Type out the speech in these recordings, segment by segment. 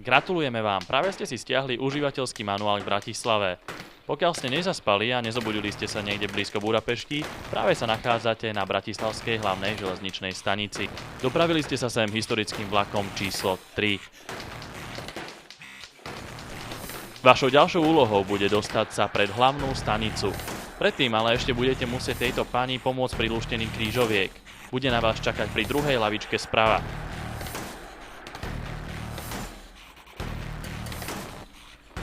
Gratulujeme vám, práve ste si stiahli užívateľský manuál k Bratislave. Pokiaľ ste nezaspali a nezobudili ste sa niekde blízko Budapešti, práve sa nachádzate na bratislavskej hlavnej železničnej stanici. Dopravili ste sa sem historickým vlakom číslo 3. Vašou ďalšou úlohou bude dostať sa pred hlavnú stanicu. Predtým ale ešte budete musieť tejto pani pomôcť pri lúštení krížoviek. Bude na vás čakať pri druhej lavičke sprava.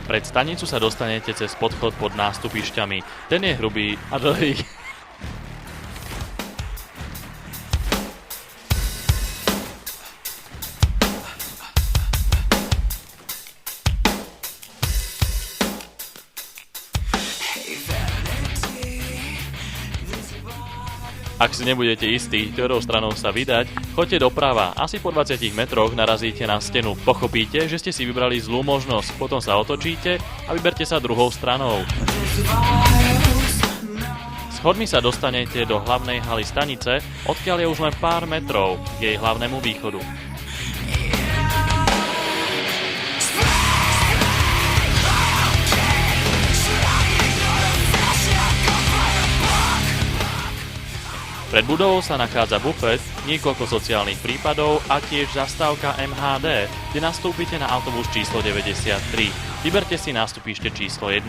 Pred stanicu sa dostanete cez podchod pod nástupišťami. Ten je hrubý a dlhý. Ak si nebudete istí, ktorou stranou sa vydať, choďte doprava. Asi po 20 metroch narazíte na stenu. Pochopíte, že ste si vybrali zlú možnosť. Potom sa otočíte a vyberte sa druhou stranou. Schodmi sa dostanete do hlavnej haly stanice, odkiaľ je už len pár metrov k jej hlavnému východu. Pred budovou sa nachádza bufet, niekoľko sociálnych prípadov a tiež zastávka MHD, kde nastúpite na autobus číslo 93. Vyberte si nástupište číslo 1.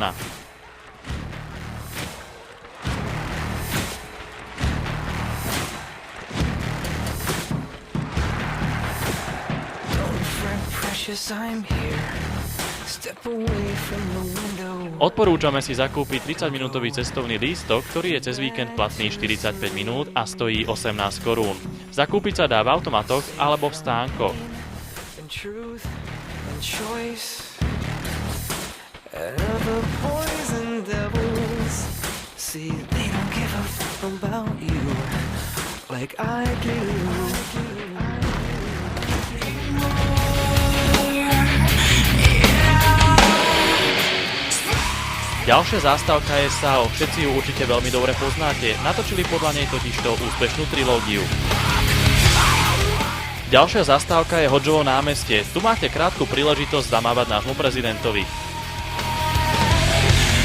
Odporúčame si zakúpiť 30-minútový cestovný lístok, ktorý je cez víkend platný 45 minút a stojí 18 korún. Zakúpiť sa dá v automatoch alebo v stánkoch. Ďalšia zástavka je SAO, všetci ju určite veľmi dobre poznáte, natočili podľa nej totižto úspešnú trilógiu. Ďalšia zastávka je Hodžovo námestie, tu máte krátku príležitosť zamávať nášmu prezidentovi.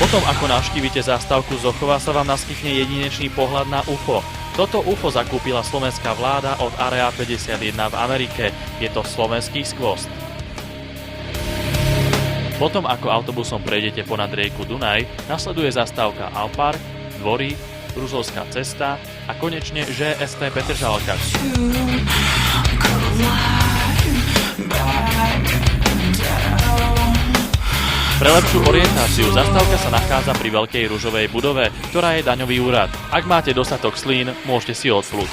Potom ako navštívite zástavku Zochova sa vám naskytne jedinečný pohľad na UFO. Toto UFO zakúpila slovenská vláda od Area 51 v Amerike, je to slovenský skvost. Potom, ako autobusom prejdete ponad rieku Dunaj, nasleduje zastávka Alpark, Dvory, Bruselská cesta a konečne ŽST Petržalka. Pre lepšiu orientáciu zastávka sa nachádza pri veľkej ružovej budove, ktorá je daňový úrad. Ak máte dostatok slín, môžete si odplúť.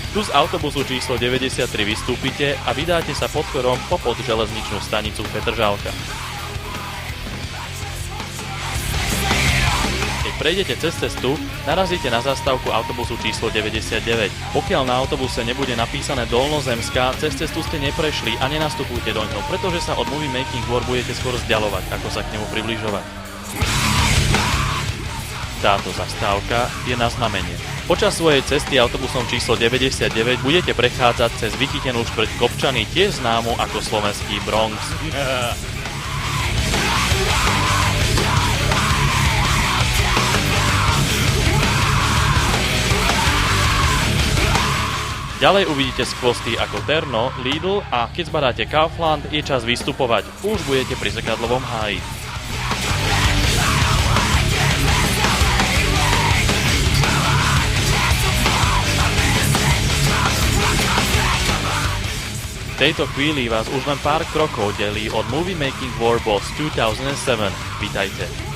Tu z autobusu číslo 93 vystúpite a vydáte sa podchorom popod železničnú stanicu Petržalka. Keď prejdete cez cestu, narazíte na zastávku autobusu číslo 99. Pokiaľ na autobuse nebude napísané Dolnozemská, cez cestu ste neprešli a nenastupujte do ňoho, pretože sa od Movie Making War budete skôr vzdialovať, ako sa k nemu približovať. Táto zastávka je na znamenie. Počas svojej cesty autobusom číslo 99 budete prechádzať cez vychytenú štvrť Kopčany, tiež známu ako slovenský Bronx. Ďalej uvidíte skvosty ako Terno, Lidl a keď zbadáte Kaufland, je čas vystupovať. Už budete pri zrkadlovom háji. V tejto chvíli vás už len pár krokov delí od Movie Making War Boss 2007. Vítajte.